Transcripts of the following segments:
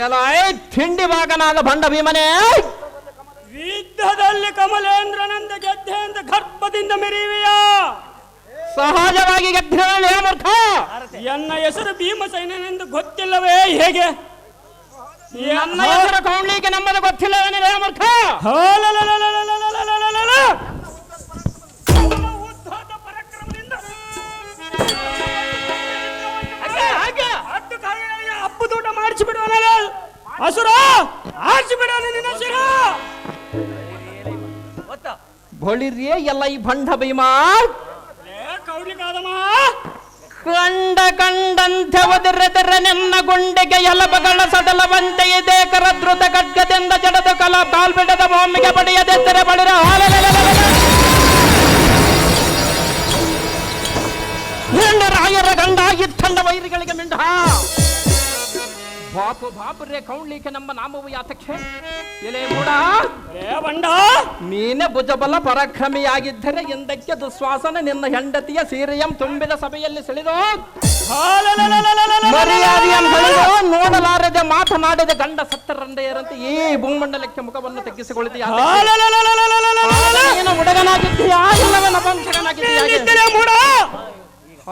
ಎಲ್ಲ ತಿಂಡಿ ಭಾಗನಾದ ಬಂಡ ಭೀಮನೇ, ಯುದ್ಧದಲ್ಲಿ ಕಮಲೇಂದ್ರನಂದ ಗೆದ್ದೆ ಅಂತ ಗರ್ಭದಿಂದ ಮೆರೆಯುವೆಯಾ? ಸಹಜವಾಗಿ ಗೆದ್ದೆ ಮೂರ್ಖ. ಎನ್ನ ಹೆಸರು ಭೀಮಸೇನೆಂದು ಗೊತ್ತಿಲ್ಲವೇ ಹೇಗೆ? ನನ್ನ ಹೆಸರು ಕೌಂಡ್ಲಿಕ್ಕೆ ನಮ್ಮದು ಗೊತ್ತಿಲ್ಲವೇನಿದೆ ಮೂರ್ಖ? ಹಬ್ಬದೂಟ ಮಾಡಿಸಿಬಿಡುವ ಅಸುರ, ಆರಿಸಿಬಿಡ ನಿನ್ನ ಶಿರ. ಬಳಿರಿಯೇ ಎಲ್ಲ ಈ ಬಂಡ ಭೀಮ ಕೌಲಿಕಾದಮ್ಮ ಕಂಡಂತೆ ಒದಿರೆದರೆ ನನ್ನ ಗುಂಡೆಗೆ ಎಲಬಗಳ ಸಡಲವಂತೆ ಇದೆ ಕರದ್ರುತ ಖಡ್ಗದಿಂದ ಜಡದ ಕಲ ಕಾಲ್ಬಿಡದ ಭೂಮಿಗೆ ಬಡಿಯದೆದ್ದರೆ ಬಳಿರ ರಾಯರ ಗಂಡ ಇತ್ತಂಡ ವೈರಿಗಳಿಗೆ ಮಿಂಡ. ಬಾಪುರೇ ಕೌಂಡ್ಲಿಕ್ಕೆ ನಮ್ಮ ನಾಮವು ಯಾತಕ್ಕೆ? ಎಲೆ ಮೂಡ, ಬಂಡ ನೀನೆ ಭುಜಬಲ ಪರಾಕ್ರಮಿಯಾಗಿದ್ದರೆ ಎಂದಕ್ಕೆ ದುಶ್ವಾಸನ ನಿನ್ನ ಹೆಂಡತಿಯ ಸೀರೆಯಂ ತುಂಬಿದ ಸಭೆಯಲ್ಲಿ ಸೆಳೆದು ಮರ್ಯಾದೆಯನ್ನು ಸೆಳೆದು ನೋಡಲಾರದೆ ಮಾತನಾಡಿದ ಗಂಡ ಸತ್ತರಂಡೆಯರಂತೆ ಈ ಭೂಮಂಡಲಕ್ಕೆ ಮುಖವನ್ನು ತಗ್ಗಿಸಿಕೊಳ್ಳುತ್ತೀಯ. ನೀನು ಹುಡುಗನಾಗಿದ್ದೀಯಾ ಇಲ್ಲವೇ ನಪಂಸಕನಾಗಿದ್ದೀಯಾ?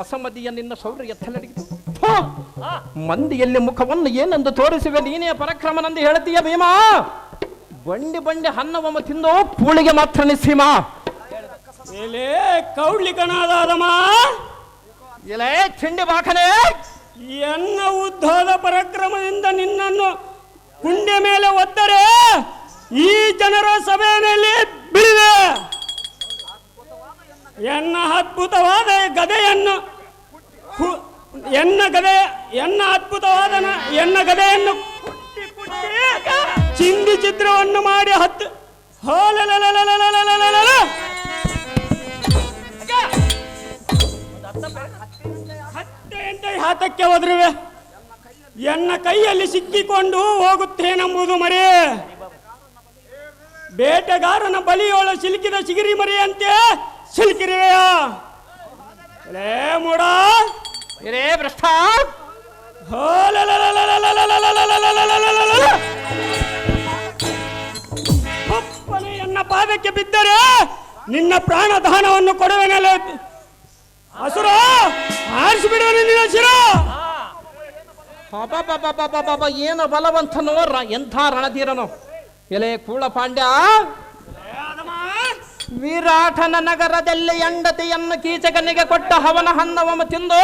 ಅಸಮದಿಯ ನಿನ್ನ ಶೌರ್ಯ ಎತ್ತಲಡಿತು. ಮಂದಿಯಲ್ಲಿ ಮುಖವನ್ನು ಏನೆಂದು ತೋರಿಸುವೆ? ನೀನೇ ಪರಾಕ್ರಮನೆಂದು ಹೇಳ್ತೀಯ ಭೀಮ. ಬಂಡಿ ಬಂಡಿ ಅನ್ನವಮ್ಮ ತಿಂದು ಪೂಳಿಗೆ ಮಾತ್ರ ನಿಸ್ಸೀಮ. ಎಲೆ ಕೌಡ್ಲಿಕನಾದಮ್ಮ, ಎಲೆ ತಿಂಡಿ ಬಾಕನೆ, ಎನ್ನ ಉದ್ಧದ ಪರಾಕ್ರಮದಿಂದ ನಿನ್ನನ್ನು ಕುಂಡೆ ಮೇಲೆ ಒದ್ದರೆ ಈ ಜನರ ಸಭೆಯಲ್ಲಿ ಬೀಳಿದೆ. ಎನ್ನ ಅದ್ಭುತವಾದ ಗದೆಯನ್ನು ಎನ್ನ ಗದೆಯನ್ನು ಚಿಂದಿ ಚಿತ್ರವನ್ನು ಮಾಡಿ ಹತ್ತು ಹಾತಕ್ಕೆ ಒದರುವೆ. ಎನ್ನ ಕೈಯಲ್ಲಿ ಸಿಕ್ಕಿಕೊಂಡು ಹೋಗುತ್ತೇನೆಂಬುದು ಮರೆ. ಬೇಟೆಗಾರನ ಬಲಿಯೋಳ ಸಿಲುಕಿದ ಸಿಗಿರಿ ಮರೆಯಂತೆ ಸಿಲುಕಿರುವೆಯಾ? ಲೇ ಮೂಡ, ರೇ ಭ್ರಷ್ಟ, ಎನ್ನ ಪಾದಕ್ಕೆ ಬಿದ್ದರೆ ನಿನ್ನ ಪ್ರಾಣ ದಾನವನ್ನು ಕೊಡುವೆನಲ್ಲ ಅಸುರ, ಆರಿಸಿಬಿಡುವ ನಿನ್ನ ಶಿರ. ಏನು ಬಲವಂತನೋ, ಎಂಥ ರಣಧೀರನೋ. ಎಲೆ ಕೂಳ ಪಾಂಡ್ಯ, ವಿರಾಟನ ನಗರದಲ್ಲಿ ಹೆಂಡತಿಯನ್ನು ಕೀಚಕನಿಗೆ ಕೊಟ್ಟ ಹವನ ಹನ್ನವಮ ತಿಂದು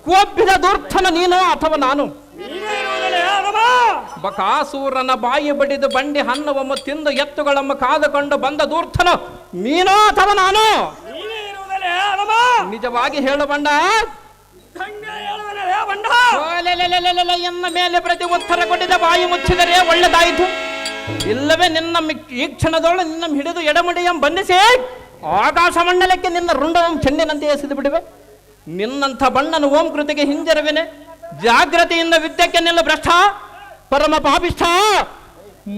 ಕೊಬ್ಬಿದ ದುರ್ಥನ ನೀನು ಅಥವಾ ನಾನು? ಬಕಾಸೂರನ ಬಾಯಿ ಬಡಿದು ಬಂಡಿ ಹನ್ನವಮ್ಮ ತಿಂದು ಎತ್ತುಗಳಮ್ಮ ಕಾದುಕೊಂಡು ಬಂದ ದೂರ್ಥನು ನೀನೋ ಅಥವಾ ನಾನು? ನಿಜವಾಗಿ ಹೇಳು ಬಂಡ. ಎನ್ನ ಮೇಲೆ ಪ್ರತಿ ಉತ್ತರ ಕೊಟ್ಟಿದ ಬಾಯಿ ಮುಚ್ಚಿದರೆ ಒಳ್ಳೆದಾಯಿತು. ಇಲ್ಲವೇ ನಿನ್ನ ಈ ಕ್ಷಣದೊಳ ನಿನ್ನ ಹಿಡಿದು ಎಡಮಡಿಯಂ ಬಂಧಿಸಿ ಆಕಾಶ ಮಂಡಲಕ್ಕೆ ನಿನ್ನ ರುಂಡವಂ ಚೆಂಡಿನಂತೆ ಎಸೆದು ಬಿಡುವೆ. ನಿನ್ನಂಥ ಬಣ್ಣನು ಓಂ ಕೃತಿಗೆ ಹಿಂಜರುವೆನೆ. ಜಾಗ್ರತೆಯಿಂದ ವಿದ್ಯಕ್ಕೆ ನಿಲ್ಲ ಭ್ರಷ್ಟ, ಪರಮ ಪಾಪಿಷ್ಠ,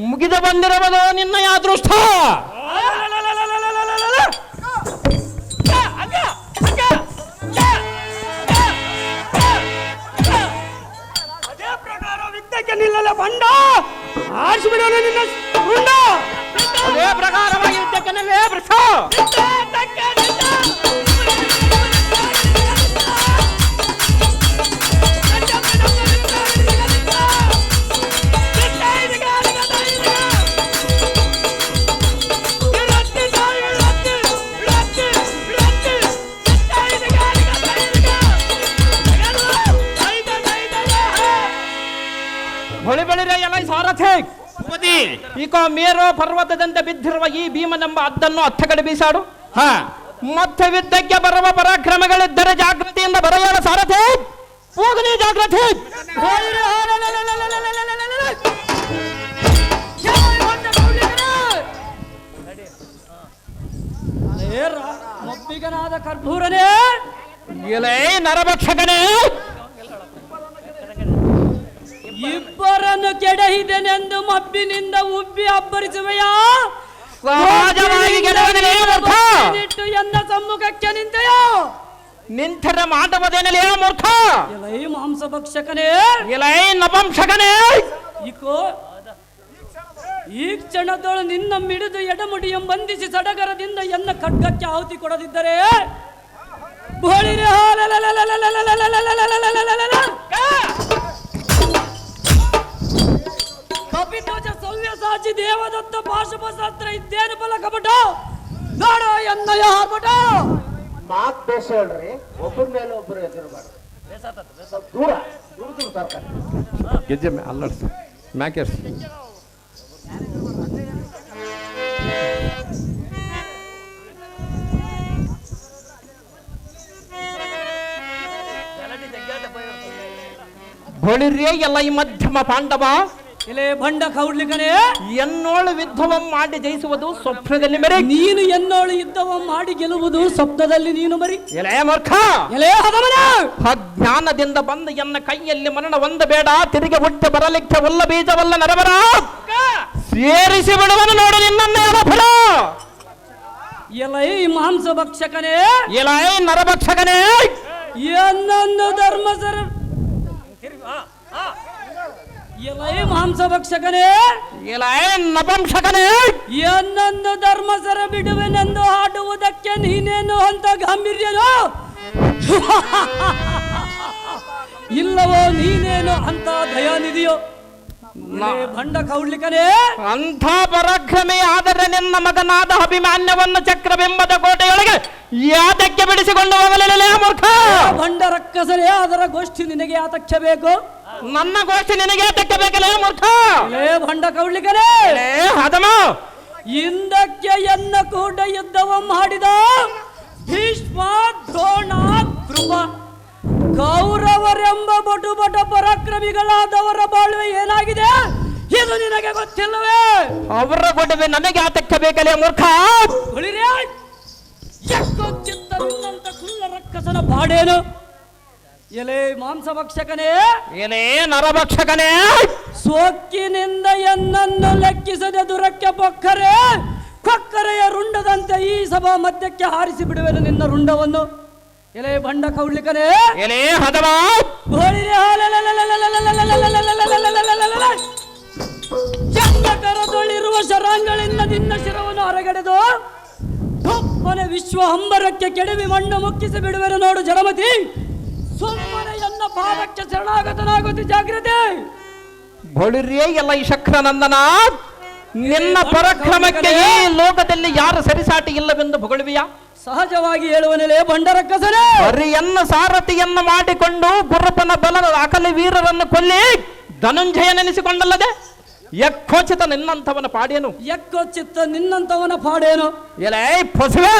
ಮುಗಿದ ಬಂದಿರುವುದು ನಿನ್ನ ಯಾದೃಷ್ಟ. ಅದೇ ಪ್ರಕಾರ ವಿದ್ಯಕ್ಕೆ ನಿಲ್ಲಲ್ಲ ಬಂಡ, ಆರಿಸಿಬಿಡೋಣ ನಿನ್ನ ರುಂಡ. ಅದೇ ಪ್ರಕಾರವಾಗಿ ವಿದ್ಯಕ್ಕೆ ನಿಲ್ಲೇ ಭ್ರಷ್ಟ. ಈಗ ಮೇರೋ ಪರ್ವತದಂತೆ ಬಿದ್ದಿರುವ ಈ ಭೀಮನೆಂಬ ಅದ್ದನ್ನು ಅತ್ತ ಕಡೆ ಬೀಸಾಡು. ಮತ್ತೆ ವಿದ್ಯಕ್ಕೆ ಬರುವ ಪರಾಕ್ರಮಗಳಿದ್ದರೆ ಜಾಗೃತಿಯಿಂದ ಬರೆಯಲ ಸಾರಥಿ. ಹೋಗಲಿ ಜಾಗೃತಿ. ಮೊಬ್ಬಿಗನಾದ ಕರ್ಪೂರನೇ, ಎಲೇ ನರಭಕ್ಷಕನೇ, ಇಬ್ಬರನ್ನು ಕೆಡಹಿದೆನೆಂದು ಮಬ್ಬಿನಿಂದ ಉಬ್ಬಿ ಅಬ್ಬರಿಸುವೆಯಾ? ಸಹಜವಾಗಿ ಇಟ್ಟು ಎನ್ನ ಸಮ್ಮುಖಕ್ಕೆ ನಿಂತೆಯೋ? ನಿಂತರ ಮಾಡುವುದೇನಲೇ ಮೂರ್ಖ? ಎಲೈ ಮಾಂಸ ಭಕ್ಷಕನೇ, ಎಲೈ ನಪಂಸಕನೇ, ಇಕೋ ಈ ಕ್ಷಣದೊಳು ನಿನ್ನ ಮಿಡಿದು ಎಡಮುಡಿಯಂ ಬಂಧಿಸಿ ಸಡಗರದಿಂದ ಎನ್ನ ಖಡ್ಗಕ್ಕೆ ಆಹುತಿ ಕೊಡದಿದ್ದರೆ ಬೋಳಿರೆ ಕಪಿಧ್ವಜ ಸವ್ಯಸಾಚಿ ದೇವದತ್ತ ಪಾಶುಪಶಾಸ್ತ್ರ ಇದ್ದೇನು ಬಲ ಕಪಟ ನೋಡ ಎನ್ನಯ ಹಾರ್ಬಟ. ಮಾತ್ ಬೇಸ ಹೇಳ್ರಿ, ಒಬ್ಬರ ಮೇಲೆ ಒಬ್ಬರು ಎದುರಬಾರ್ದು. ದೂರ ದೂರ ದೂರ ತರ್ಕಾರಿ ಗೆಜ್ಜೆ ಅಲ್ಲಡ್ಸ ಮ್ಯಾಕೆರ್ಸ್. ಬಳಿರ್ಯೇ ಎಲ್ಲ ಈ ಮಧ್ಯಮ ಪಾಂಡವ ಇಲೇ ಬಂಡ ಕೌಡ್ಲಿಕನೇ, ಎನ್ನೋಳು ಯುದ್ಧವಂ ಮಾಡಿ ಜಯಿಸುವುದು ಸ್ವಪ್ನದಲ್ಲಿ ಮೆರೆ. ನೀನು ಎನ್ನೋಳು ಯುದ್ಧವ ಮಾಡಿ ಗೆಲ್ಲುವುದು ಸ್ವಪ್ನದಲ್ಲಿ ನೀನು ಮರಿ. ಎಲೆ ಮೂರ್ಖ, ಎಲೇ ಹದಮನ, ಅಜ್ಞಾನದಿಂದ ಬಂದು ಎನ್ನ ಕೈಯಲ್ಲಿ ಮರಣ ಒಂದು ಬೇಡ, ತಿರುಗಿ ಹುಟ್ಟಿ ಬರಲಿಕ್ಕೆ ಒಲ್ಲ ಬೀಜವಲ್ಲ ನರವರ ಸೇರಿಸಿ ಬಿಡುವನು ನೋಡು ನಿನ್ನನ್ನೇ ಫಲ. ಎಲೈ ಮಾಂಸ ಭಕ್ಷಕನೇ, ಎಲೈ ನರಭಕ್ಷಕನೇ, ಎನ್ನೊಂದು ಧರ್ಮಸರ ಎಲೈ ಮಾಂಸ ಭಕ್ಷಕನೇ, ಎಲೈ ನಪಂಸಕನೇ, ಎನ್ನೊಂದು ಧರ್ಮಸರ ಬಿಡುವೆನೆಂದು ಹಾಡುವುದಕ್ಕೆ ನೀನೇನು ಅಂತ ಗಾಂಭೀರ್ಯನೋ ಇಲ್ಲವೋ ನೀನೇನು ಅಂತ ದಯಾನಿಧಿಯೋ? ಭಂಡ ಕೌಡ್ಲಿಕನೇ, ಅಂಥ ಪರಾಕ್ರಮಿ ಆದರೆ ನಿನ್ನ ಮಗನಾದ ಅಭಿಮಾನ್ಯವನ್ನು ಚಕ್ರಬಿಂಬದ ಕೋಟೆಯೊಳಗೆ ಯಾತಕ್ಕೆ ಬಿಡಿಸಿಕೊಂಡು ಹೋಗಲಿಲ್ಲ ಮೂರ್ಖ? ಭಂಡ ರಕ್ಕಸರೇ, ಅದರ ಗೋಷ್ಠಿ ನಿನಗೆ ಯಾತಕ್ಕೆ ಬೇಕು? ನನ್ನ ಗೋಷ್ಠಿ ನಿನಗೆ ಯಾತಕ್ಕೆ ಬೇಕಲ್ಲ ಮೂರ್ಖ? ಭಂಡ ಕೌಡ್ಲಿಕನೇ, ಹದಮ ಹಿಂದಕ್ಕೆ ಎನ್ನ ಕೂಡ ಯುದ್ಧವ ಮಾಡಿದ ಭೀಷ್ಮ ದ್ರೋಣ ಕೃಪ ಕೌರವರೆಂಬ ಬಟು ಬಟ ಪರಾಕ್ರಮಿಗಳಾದವರ ಬಾಳ್ವೆ ಏನಾಗಿದೆ ಇದು ನಿನಗೆ ಗೊತ್ತಿಲ್ಲವೇ? ಅವರ ಗೊಡವೆ ನನಗೆ ಆತಕ್ಕೆ ಬೇಕಲೇ ಮೂರ್ಖ? ಚಿತ್ತರಿಲ್ಲಂತ ಕುಲ್ಲ ರಕ್ಕಸನ ಬಾಡೇನು? ಎಲೆ ಮಾಂಸ ಭಕ್ಷಕನೇ, ಏನೇ ನರಭಕ್ಷಕನೇ, ಸೋಕ್ಕಿನಿಂದ ಎನ್ನನ್ನು ಲೆಕ್ಕಿಸದೆ ದುರಕ್ಕೆ ಪೊಕ್ಕರೆ ಕೊಕ್ಕರೆಯ ರುಂಡದಂತೆ ಈ ಸಭಾ ಮಧ್ಯಕ್ಕೆ ಹಾರಿಸಿ ಬಿಡುವೆನು ನಿನ್ನ ರುಂಡವನ್ನು. ಎಲೆ ಬಂಡ ಕೌಡ್ಲಿಕನೇ, ಏನೇ ಹದಮ ಕರದೊಳಿರುವ ಶರಾಂಗಳಿಂದ ನಿನ್ನ ಶಿರವನ್ನು ಹೊರಗಡೆದು ಒಪ್ಪನೆ ವಿಶ್ವ ಹಂಬರಕ್ಕೆ ಕೆಡವಿ ಮಣ್ಣು ಮುಕ್ಕಿಸಿ ಬಿಡುವೆನು ನೋಡು ಜಲಮತಿ. ಸುಮ್ಮನೆ ಎನ್ನ ಪಾದಕ್ಕೆ ಶರಣಾಗತನಾಗುತ್ತಿ ಜಾಗ್ರತೆ. ಬಳಿರ್ಯೇ ಎಲ್ಲ ಈ ಶಕ್ರನಂದನ, ನಿನ್ನ ಪರಾಕ್ರಮಕ್ಕೆ ಈ ಲೋಕದಲ್ಲಿ ಯಾರ ಸರಿಸಾಟಿ ಇಲ್ಲವೆಂದು ಹೊಗಳುವಿಯಾ? ಸಹಜವಾಗಿ ಹೇಳುವನೆಲೆ ಬಂಡರಕ್ಕಸನೇ, ಹರಿಯನ್ನ ಸಾರಥಿಯನ್ನ ಮಾಡಿಕೊಂಡು ಗುರುಪನ ಬಲದ ಅಕಲಿ ವೀರರನ್ನು ಕೊಲ್ಲಿ ಧನುಂಜಯನೆನಿಸಿಕೊಂಡಲ್ಲದೆ ಯಕ್ಕೋಚಿತ ನಿನ್ನಂಥವನ ಪಾಡೇನು? ಯಕ್ಕೋಚಿತ್ತ ನಿನ್ನಂಥವನ ಪಾಡೇನು? ಎಲೆ ಪೊಸುವೆ,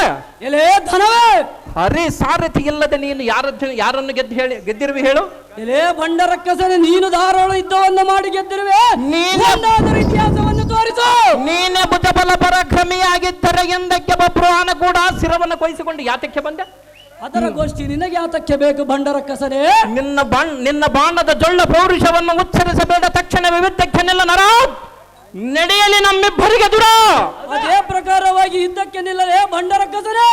ಎಲೆ ಧನವೇ, ಹರಿ ಸಾರಥಿ ಇಲ್ಲದೆ ನೀನು ಯಾರನ್ನು ಗೆದ್ದಿರುವಿ ಹೇಳು? ಎಲೆ ಬಂಡರಕ್ಕಸನೇ, ನೀನು ಧಾರಾಳ ಯುದ್ಧವನ್ನು ಮಾಡಿ ಗೆದ್ದಿರುವೆ. ನೀನಾದರೂ ಇತಿಹಾಸವನ್ನು ತೋರಿಸು. ನೀನೇ ಭುಜಬಲ ಪರಾಕ್ರಮಿಯಾಗಿದ್ದರೆ ಎಂದಕ್ಕೆ ಬಬ್ರುವಾನ ಕೂಡ ಶಿರವನ್ನು ಕೊಯ್ಸಿಕೊಂಡು ಯಾತಕ್ಕೆ ಬಂದೆ? ಅದರ ಗೋಷ್ಠಿ ನಿನಗೆ ಯಾತಕ್ಕೆ ಬೇಕು ಬಂಡರಕ್ಕಸನೇ? ನಿನ್ನ ಬಾಣದ ಜೊಳ್ಳ ಪೌರುಷವನ್ನು ಉಚ್ಚರಿಸಬೇಡ, ತಕ್ಷಣವೇ ಯುದ್ಧಕ್ಕೆ ನಿಲ್ಲ ನರ. ನಡೆಯಲಿ ನಮ್ಮಿಬ್ಬರಿಗೆ ದುರ. ಅದೇ ಪ್ರಕಾರವಾಗಿ ಯುದ್ಧಕ್ಕೆ ನಿಲ್ಲಲೇ ಬಂಡರಕ್ಕಸನೇ.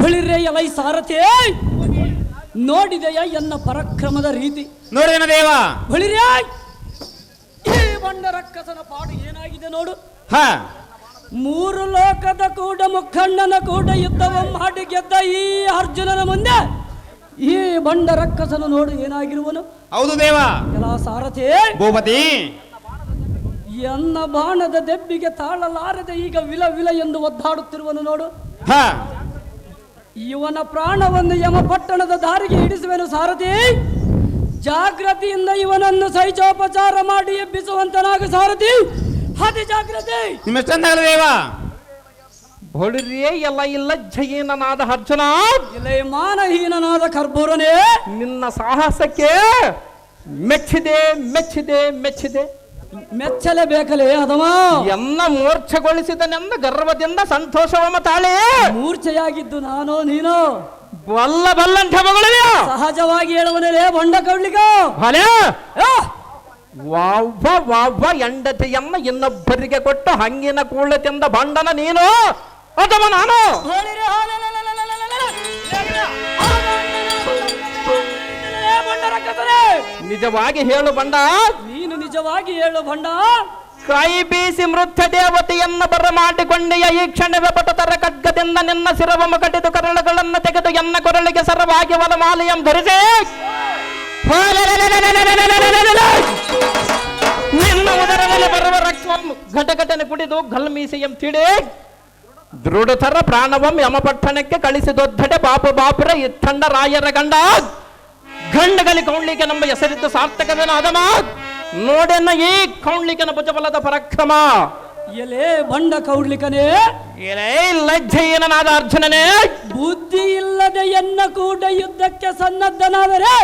ಬಳಿರ್ರೆ ಎಲೈ ಸಾರಥಿ, ನೋಡಿದೆಯ ಎನ್ನ ಪರಾಕ್ರಮದ ರೀತಿ? ನೋಡಿದನ ದೇವ. ಬಳಿರ್ಯ, ಈ ಬಂಡರಕ್ಕಸನ ಪಾಡು ಏನಾಗಿದೆ ನೋಡು. ಮೂರು ಲೋಕದ ಕೂಡ ಮುಖಂಡನ ಕೂಡ ಯುದ್ಧವ ಮಾಡಿ ಗೆದ್ದ ಈ ಅರ್ಜುನನ ಮುಂದೆ ಈ ಬಂಡರಕ್ಕಸನು ನೋಡು ಏನಾಗಿರುವನು. ಹೌದು ದೇವ. ಎಲ್ಲ ಸಾರಥಿ ಭೂಪತಿ, ಎನ್ನ ಬಾಣದ ದೆಬ್ಬಿಗೆ ತಾಳಲಾರದೆ ಈಗ ವಿಲ ವಿಲ ಎಂದು ಒದ್ದಾಡುತ್ತಿರುವನು ನೋಡು. ಇವನ ಪ್ರಾಣವನ್ನು ಯಮಪಟ್ಟಣದ ದಾರಿಗೆ ಹಿಡಿಸುವೆನು ಸಾರಥಿ. ಜಾಗೃತಿಯಿಂದ ಇವನನ್ನು ಶೈಚೋಪಚಾರ ಮಾಡಿ ಎಬ್ಬಿಸುವಂತನಾಗ ಸಾರಥಿ. ಅತಿ ಜಾಗೃತಿ. ಬಳಿರ್ಯೇ ಎಲ್ಲ ಇಲ್ಲಜ್ಜಹೀನನಾದ ಅರ್ಜುನ, ಇಲ್ಲೇ ಮಾನಹೀನನಾದ ಕರ್ಬೂರನೇ, ನಿನ್ನ ಸಾಹಸಕ್ಕೆ ಮೆಚ್ಚಿದೆ ಮೆಚ್ಚಿದೆ ಮೆಚ್ಚಿದೆ. ಮೆಚ್ಚಲೇಬೇಕಲೇ ಅದಮ. ಎನ್ನ ಮೂರ್ಛೆಗೊಳಿಸಿದನೆಂದ ಗರ್ವದಿಂದ ಸಂತೋಷವ ತಾಳೆ. ಮೂರ್ಛೆಯಾಗಿದ್ದು ನಾನೋ ನೀನೋ ಬಲ್ಲ ಬಲ್ಲಂತ ಮಗಳಿಯ ಸಹಜವಾಗಿ ಹೇಳುವನೇ ಬಂಡ ಕೌಡ್ಲಿಗ. ಭಲೆ ವಾವ್ವ ವಾವ್ವ ಎಂಡತಿಯನ್ನ ಇನ್ನೊಬ್ಬರಿಗೆ ಕೊಟ್ಟು ಹಂಗಿನ ಕೂಳತಿಂದ ಬಂಡನ ನೀನು ಅಥವಾ ನಾನು? ನಿಜವಾಗಿ ಹೇಳು ಬಂಡ, ನೀನು ನಿಜವಾಗಿ ಹೇಳು ಬಂಡ. ಕೈ ಬೀಸಿ ಮೃತ್ಯ ದೇವತೆಯನ್ನ ಬರಮಾಡಿಕೊಂಡೆಯ ಈ ಕ್ಷಣವೇ ಪಟತರ ಖಡ್ಗದಿಂದ ನಿನ್ನ ಶಿರವಮ ಕಟ್ಟಿದು ಕರಳುಗಳನ್ನು ತೆಗೆದು ಎನ್ನ ಕೊರಳಿಗೆ ಸರವಾಗಿ ವನಮಾಲೆಯಂ ಧರಿಸಿ ನಿನ್ನ ಉದರದಲ್ಲಿ ಬರುವ ರಕ್ತವಂ ಘಟಘಟನೆ ಕುಡಿದು ಗಲ್ಮೀಸೆಯಂ ತಿಳಿ ದೃಢತರ ಪ್ರಾಣವಂ ಯಮಪಟ್ಟಣಕ್ಕೆ ಕಳಿಸಿದೊದ್ದಡೆ ಬಾಪು ಬಾಪುರ ಇತ್ತಂಡ ರಾಯರ ಗಂಡ ಗಂಡಗಲಿ ಕೌಣ್ಲಿಗೆ ನಮ್ಮ ಹೆಸರಿದ್ದು ಸಾರ್ಥಕವೇನ ಅದಮ ನೋಡೆನ್ನ ಈ ಕೌಣ್ಲಿಕನ ಭುಜಬಲದ ಪರಾಕ್ರಮ. ಎಲೆ ಬಂಡ ಕೌಡ್ಲಿಕನೇ, ಎಲೇ ಲಜ್ಜೆಯನಾದ ಅರ್ಜುನನೇ, ಬುದ್ಧಿ ಇಲ್ಲದೆ ಎನ್ನ ಕೂಡ ಯುದ್ಧಕ್ಕೆ ಸನ್ನದ್ಧನಾದರೆ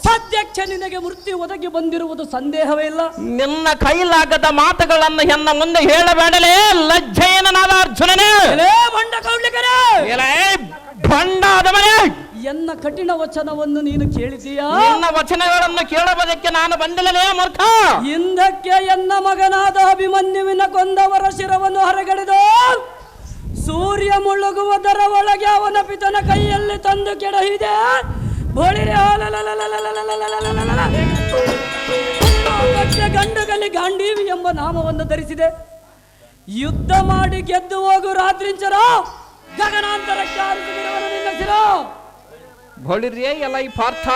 ಸದ್ಯಕ್ಕೆ ನಿನಗೆ ಮೃತ್ಯು ಒದಗಿ ಬಂದಿರುವುದು ಸಂದೇಹವೇ ಇಲ್ಲ. ನಿನ್ನ ಕೈಲಾಗದ ಮಾತುಗಳನ್ನು ಎನ್ನ ಮುಂದೆ ಹೇಳಬೇಡಲೇ ಲಜ್ಜೆಯನಾದ ಅರ್ಜುನನೇ. ಎಲೆ ಬಂಡ ಕೌಡ್ಲಿಕನೇ, ಎಲೇ ಬಂಡಾದವನೇ, ಎನ್ನ ಕಠಿಣ ವಚನವನ್ನು ನೀನು ಕೇಳಿದೀಯಾ? ನಿನ್ನ ವಚನಗಳನ್ನು ಕೇಳುವುದಕ್ಕೆ ನಾನು ಬಂದಿಲ್ಲಲೇ ಮೂರ್ಖ. ಹಿಂದಕ್ಕೆ ಎನ್ನ ಮಗನಾದ ಅಭಿಮನ್ಯುವಿನ ಕೊಂದವರ ಶಿರವನ್ನು ಹೊರಗಡೆದು ಸೂರ್ಯ ಮುಳುಗುವುದರ ಒಳಗೆ ಅವನ ಪಿತನ ಕೈಯಲ್ಲಿ ತಂದು ಕೆಡಹಿದೆ. ಗಂಡಗಲಿ ಗಾಂಡೀವಿ ಎಂಬ ನಾಮವನ್ನು ಧರಿಸಿದೆ. ಯುದ್ಧ ಮಾಡಿ ಗೆದ್ದು ಹೋಗು ರಾತ್ರಿಂಚರ ಗಗನಾಂತರಕ್ಕೆ ಆರಿಸಿದವನು ನಿನ್ನ ಶಿರ. ಬಳಿರೇ ಎಲೈ ಪಾರ್ಥ,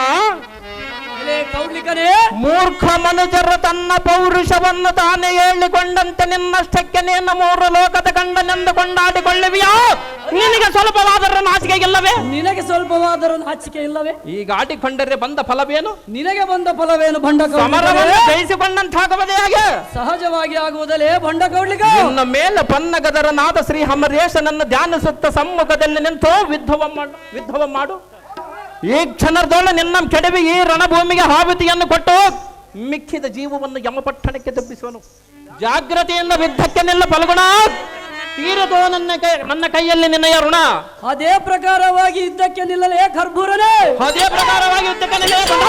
ಕೌಡ್ಲಿಕನೇ, ಮೂರ್ಖ ಮನುಜರು ತನ್ನ ಪೌರುಷವನ್ನು ತಾನೇ ಹೇಳಿಕೊಂಡಂತೆ ನಿನ್ನಷ್ಟಕ್ಕೆ ನಿನ್ನ ಮೂರು ಲೋಕದ ಗಂಡನೆಂದು ಕೊಂಡಾಡಿಕೊಳ್ಳುವಿಯಾ? ನಿನಗೆ ಸ್ವಲ್ಪವಾದರೂ ನಾಚಿಕೆ ಇಲ್ಲವೇ? ನಿನಗೆ ಸ್ವಲ್ಪವಾದರೂ ನಾಚಿಕೆ ಇಲ್ಲವೇ? ಈಗ ಆಡಿಕೊಂಡರೆ ಬಂದ ಫಲವೇನು? ನಿನಗೆ ಬಂದ ಫಲವೇನು ಬಂಡ ಸಮರವನ್ನು ಜಯಿಸಿಕೊಂಡಂತಾಗುವುದೇ ಹಾಗೆ ಸಹಜವಾಗಿ ಆಗುವುದಲೇ ಬಂಡ ಕೌಡ್ಲಿಕ. ನಿನ್ನ ಮೇಲೆ ಪನ್ನಗದರನಾದ ಶ್ರೀ ಅಮರೇಶನನ್ನು ಧ್ಯಾನಿಸುತ್ತ ಸಮ್ಮುಖದಲ್ಲಿ ನಿಂತು ವಿದ್ಧವ ಮಾಡು. ಈ ಕ್ಷಣದೊಳ ನಿನ್ನ ಕೆಡವಿ ಈ ರಣಭೂಮಿಗೆ ಹಾವಿತಿಯನ್ನು ಕೊಟ್ಟು ಮಿಕ್ಕಿದ ಜೀವವನ್ನು ಯಮಪಟ್ಟಣಕ್ಕೆ ತಪ್ಪಿಸುವನು. ಜಾಗ್ರತೆಯಿಂದ ಯುದ್ಧಕ್ಕೆ ನಿಲ್ಲ ಫಲ್ಗುಣ. ತೀರದೋ ನನ್ನ ಕೈಯಲ್ಲಿ ನಿನ್ನಯ ಋಣ. ಅದೇ ಪ್ರಕಾರವಾಗಿ ಯುದ್ಧಕ್ಕೆ ನಿಲ್ಲಲೇ ಕರ್ಬೂರನೇ. ಅದೇ ಪ್ರಕಾರವಾಗಿ ಯುದ್ಧಕ್ಕೆ ನಿಲ್ಲೇ ಬಂದ.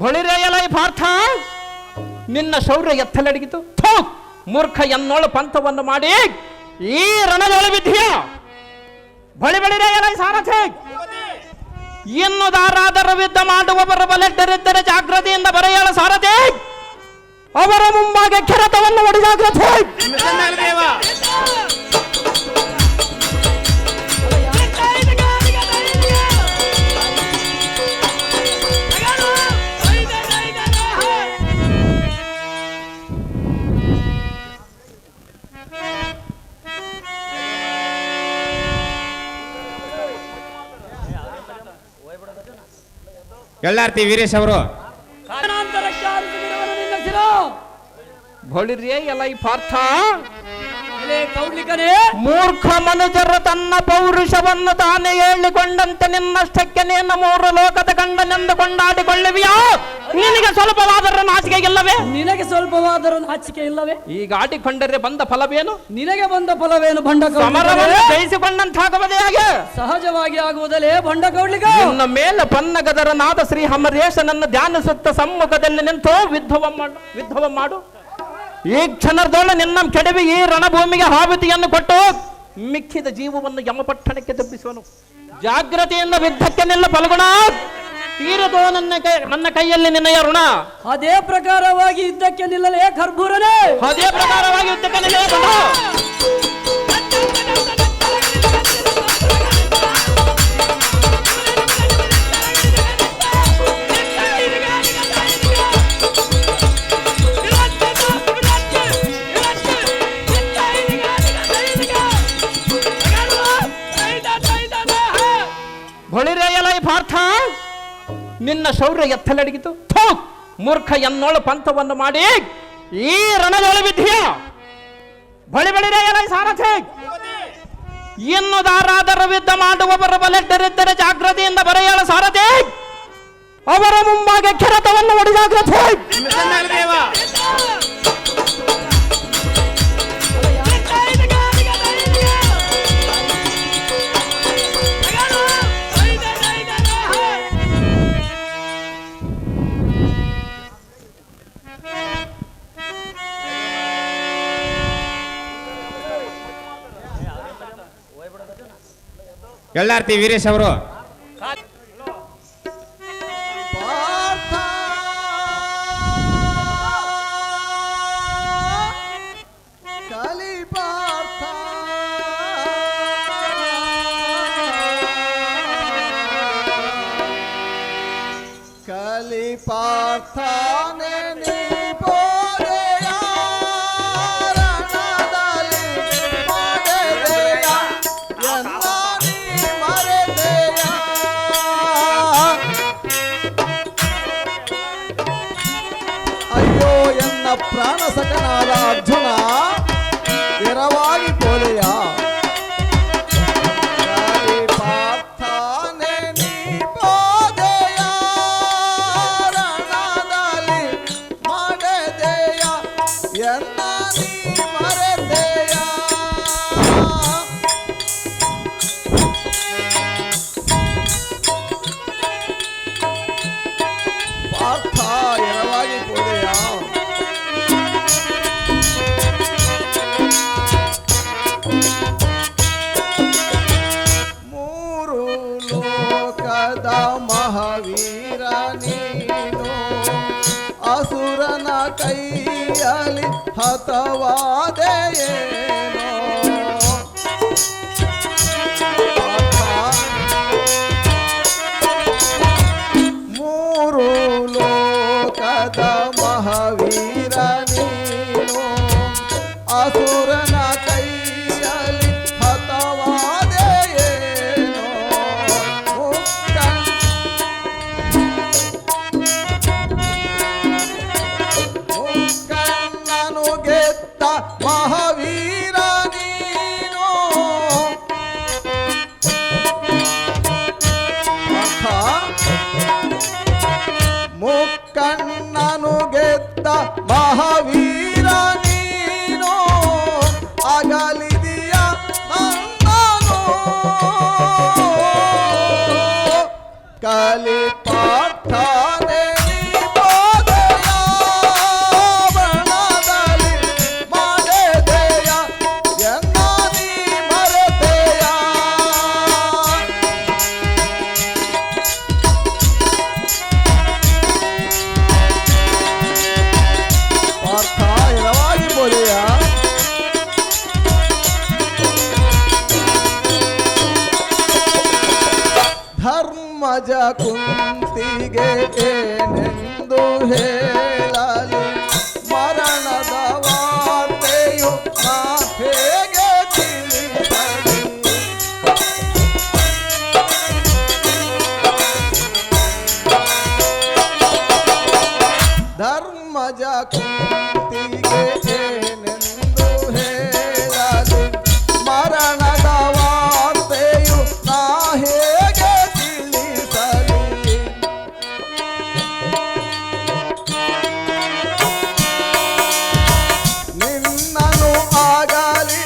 ಬಳಿರೆಯಲೈ ಪಾರ್ಥ, ನಿನ್ನ ಶೌರ್ಯ ಎತ್ತಲಡಗಿತು. ಮೂರ್ಖ ಎನ್ನೋಳು ಪಂಥವನ್ನು ಮಾಡಿ ಈ ರಣದೊಳ ವಿದ್ಯೆಯ ಬಳಿರೆಯಲೈ ಸಾರಥಿ. ಇನ್ನು ದಾರಾದರ ಯುದ್ಧ ಮಾಡುವವರ ಬಲೆಡ್ಡರಿದ್ದರೆ ಜಾಗೃತಿಯಿಂದ ಬರೆಯಳ ಸಾರಥಿ. ಅವರ ಮುಂಭಾಗ ಕೆರತವನ್ನು ಒಡಿ ಜಾಗೃತಿ. ಎಲ್ಲಾರ್ತಿ ವೀರೇಶ್ ಅವರು ಬಳಿರೇ ಎಲೈ ಪಾರ್ಥ, ಕೌಡ್ಲಿಕನೇ, ಮೂರ್ಖ ಮನುಜರು ತನ್ನ ಪೌರುಷವನ್ನು ತಾನೇ ಹೇಳಿಕೊಂಡಂತೆ ನಿನ್ನಷ್ಟಕ್ಕೆ ನಿನ್ನ ಮೂರು ಲೋಕದ ಗಂಡನೆಂದು ಕೊಂಡಾಡಿಕೊಳ್ಳುವಿಯಾ? ನಿನಗೆ ಸ್ವಲ್ಪವಾದರೂ ನಾಚಿಕೆ ಇಲ್ಲವೇ? ನಿನಗೆ ಸ್ವಲ್ಪವಾದರೂ ನಾಚಿಕೆ ಇಲ್ಲವೇ? ಈಗ ಆಡಿಕೊಂಡರೆ ಬಂದ ಫಲವೇನು? ನಿನಗೆ ಬಂದ ಫಲವೇನು ಬಂಡ ಸಮರವನ್ನು ಜಯಿಸಿಕೊಂಡಂತಾಗುವುದೇ ಹಾಗೆ ಸಹಜವಾಗಿ ಆಗುವುದಲೇ ಬಂಡ ಕೌಡ್ಲಿಕ. ನಿನ್ನ ಮೇಲೆ ಪನ್ನಗದರನಾದ ಶ್ರೀ ಅಮರೇಶನನ್ನು ಧ್ಯಾನಿಸುತ್ತ ಸಮ್ಮುಖದಲ್ಲಿ ನಿಂತು ವಿದ್ಧವ ಮಾಡು. ಈ ಕ್ಷಣದೊಳ ನಿನ್ನ ಕೆಡವಿ ಈ ರಣಭೂಮಿಗೆ ಹಾವಿತಿಯನ್ನು ಕೊಟ್ಟು ಮಿಕ್ಕಿದ ಜೀವವನ್ನು ಯಮಪಟ್ಟಣಕ್ಕೆ ತಪ್ಪಿಸುವನು. ಜಾಗ್ರತೆಯಿಂದ ಯುದ್ಧಕ್ಕೆ ನಿಲ್ಲ ಫಲ್ಗುಣ. ತೀರದೋ ನನ್ನ ಕೈಯಲ್ಲಿ ನಿನ್ನಯ ಋಣ. ಅದೇ ಪ್ರಕಾರವಾಗಿ ಯುದ್ಧಕ್ಕೆ ನಿಲ್ಲಲೇ ಕರ್ಬೂರನೇ. ಅದೇ ಪ್ರಕಾರವಾಗಿ ಯುದ್ಧಕ್ಕೆ ನಿಲ್ಲೇ ಬಂದ. ಬಳಿರೆಯಲೈ ಪಾರ್ಥ, ನಿನ್ನ ಶೌರ್ಯ ಎತ್ತಲಡಗಿತು. ಥೂ, ಮೂರ್ಖ ಎನ್ನೋಳು ಪಂಥವನ್ನು ಮಾಡಿ ಈ ರಣದೊಳ ವಿಧಿಯ ಬಳಿ ಬಳಿರೇ ಎಲೈ ಸಾರಥಿ. ಇನ್ನು ದಾರಾದರ ಯುದ್ಧ ಮಾಡುವವರ ಬಲೆಡ್ಡರಿದ್ದರೆ ಜಾಗ್ರತೆಯಿಂದ ಬರೆಯಳ ಸಾರಥಿ. ಅವರ ಮುಂಭಾಗ ಕೆರತವನ್ನು ಒಡೆದಾಗ್ರತೆ. ಎಳ್ಳಾರ್ತಿ ವೀರೇಶ್ ಅವರು ಪಾರ್ಥಾನೆ ನೀ ಬೋರೆಯ ರಣದಲ್ಲಿ ಮಾಡೆದೆಯ ಎನ್ನ ನೀ ಮರೆದೆಯ. ಅಯ್ಯೋ ಎನ್ನ ಪ್ರಾಣ ಸಖನಾದ ಅರ್ಜುನ ಎರವಾಗಿ ಪೋದೆಯ. ಮಹಾವೀರ ನೀನು ಅಸುರನ ಕೈಯಲ್ಲಿ ಹತವಾದೆಯೇನೋ. ಮೂರು ಲೋಕದ ಮಹಾವೀರ ನೀನು ಅಸುರನ ಕೈಯಲ್ಲಿ ಹತವಾದೆಯೇನೋ. ಮುಕ್ಕಣ್ಣನು ಗೆದ್ದ ಮಹಾವೀರ ನೀನು ಮುಕ್ಕಣ್ಣನು ಗೆದ್ದ ಮಹಾವೀರ ನೀನು ಅಗಲಿದೆಯ ನನ್ನನು ಕಲಿ ಪಾರ್ಥಾನೆ ನೀ ಬೋಧೆಯ ಬಣದಲ್ಲಿ ಮಾಡೆದೆಯ ಎನ್ನ ನೀ ಮರೆದೆಯ. ಪಾರ್ಥ ಎರವಾಗಿ ಬೋದೆಯ. ಧರ್ಮಜ ಕುಂತಿಗೆ ಏನೆಂದು ಹೇಳಲಿ ಮರಣದ ವಾರ್ತೆಯು ನಾ ಹೇಗೆ ತಿಳಿಸಲಿ. ಧರ್ಮಜ ಕುಂತಿಗೆ ಏನೆಂದು ಹೇಳಲಿ ಮರಣದ ವಾರ್ತೆಯು ನಾ ಹೇಗೆ ತಿಳಿಸಲಿ. ನಿನ್ನನು ಆಗಲಿ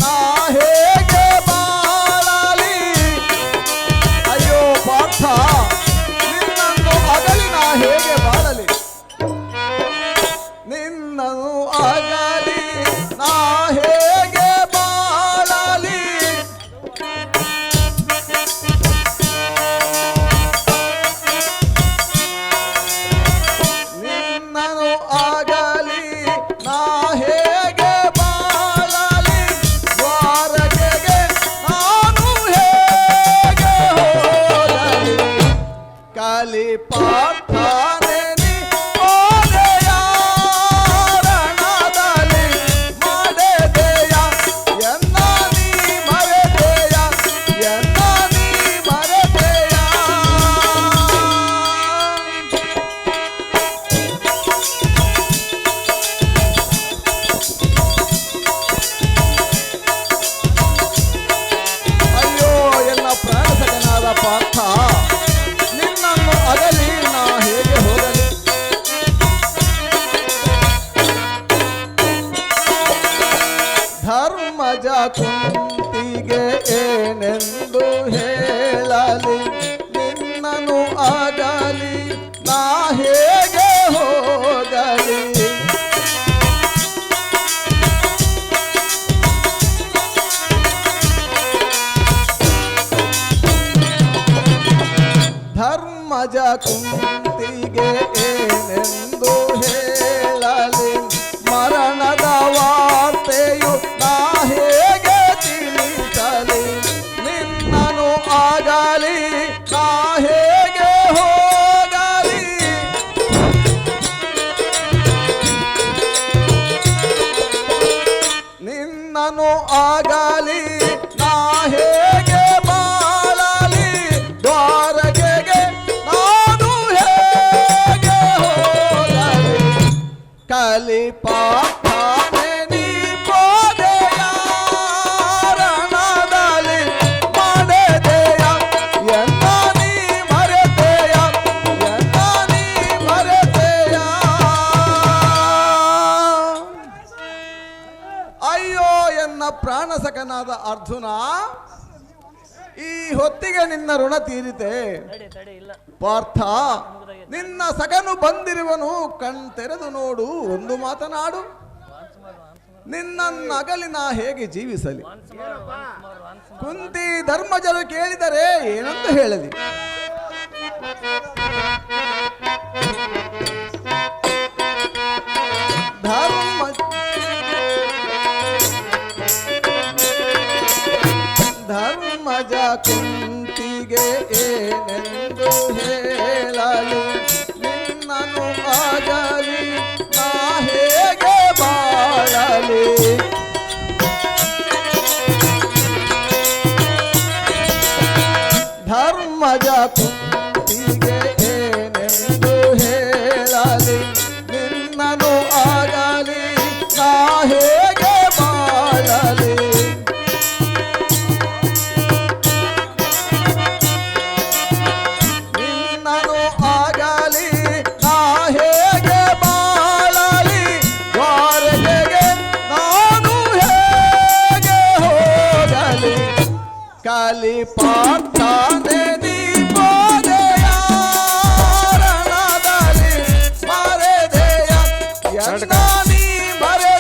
ನಾ ಹೇಗೆ ಬಾಳಲಿ. ಅಯ್ಯೋ ಪಾರ್ಥ, ನಿನ್ನನ್ನು ಆಗಲಿ ನಾ ಹೇಗೆ ಬಾಳಲಿ. ನಿನ್ನನು ಆಗಲಿ ನಾ ಹೇಗೆ ಬಾಳಲಿ. ನಿನ್ನನು ಆಗಲಿ ನಾ ಹೇಗೆ ಬಾಳಲಿ. ದ್ವಾರಕೆಗೆ ನಾನು ಹೇಗೆ ಹೋಗಲಿ. ಕಲಿ ಪಾರ್ಥಾನೆ ನೀ ಬೋಧೆಯ ರಣದಲ್ಲಿ ಮಾಡೆದೆಯ ಎನ್ನ ನೀ ಮರೆದೆಯ ಎನ್ನ ನೀ ಮರೆದೆಯ. ನಿನ್ನನ್ನು ಅಗಲಿ ನಾ ಹೇಗೆ ಹೋಗಲಿ? ಧರ್ಮಜ ಕುಂತಿಗೆ ಏನೆಂದು ಹೇಳಲಿ? ನಿನ್ನನು ಆಗಲಿ ನಾ ಹೇಗೆ ಹೋಗಲಿ? ಧರ್ಮಜ ಕುಂತಿಗೆ ಏನೆಂದು ಹೇಳಲಿ? ಮರಣದ ವಾರ್ತೆಯು ನಾ ಹೇಗೆ ತಿಳಿಸಲಿ? ನಿನ್ನನು ಆಗಲಿ ನಾ ಹೇಗೆ ಹೋಗಲಿ? ನಿನ್ನನು ಆಗಲಿ ನಾ ಹೇಗೆ ಬಾಳಲಿ? ದ್ವಾರಕೆಗೆ ನಾನು ಹೇಗೆ ಹೋಗಲಿ? ಕಲಿಪಾಠನೆ ನೀ ಪೋದೆಯ ರಣದಲ್ಲಿ ನಡೆದೆಯ ಎನ್ನ ನೀ ಮರೆತೆಯ ಎನ್ನ ನೀ ಮರೆತೆಯ. ಅಯ್ಯೋ ಎನ್ನ ಪ್ರಾಣಸಖನಾದ ಅರ್ಜುನ, ಈ ಹೊತ್ತಿಗೆ ನಿನ್ನ ಋಣ ತೀರಿತೆ. ಪಾರ್ಥ, ನಿನ್ನ ಸಖನು ಬಂದಿರುವನು, ಕಣ್ತೆರೆದು ನೋಡು, ಒಂದು ಮಾತನಾಡು. ನಿನ್ನನ್ನಗಲಿ ನಾ ಹೇಗೆ ಜೀವಿಸಲಿ? ಕುಂತಿ ಧರ್ಮಜರು ಕೇಳಿದರೆ ಏನೆಂದು ಹೇಳಲಿ? ಧರ್ಮಜ ಕುಂತಿಗೆ ಏನೆಂದು ಹೇಳಲಿ? ನಿನ್ನನು ಆಗಲಿ ನಾ ಹೇಗೆ ಬಾಳಲಿ? ಧರ್ಮಜ ಕುಂತಿಗೆ ಏನೆಂದು ಹೇಳಲಿ? ನಿನ್ನನು ಆಗಲಿ ನಾ ಹೇಗೆ ಬಾಳಲಿ? ನಿನ್ನನು ಆಗಲಿ ನಾ ಹೇಗೆ ಬಾಳಲಿ? ದ್ವಾರಕೆಗೆ ನಾನು ಹೇಗೆ ಹೋಗಲಿ? ಕಲಿಪಾರ್ಥನೆ ನೀ ಪೋದೆಯ ರಣದಲ್ಲಿ ಮರೆದೆಯ ಎನ್ನ ನೀ ಮರೆ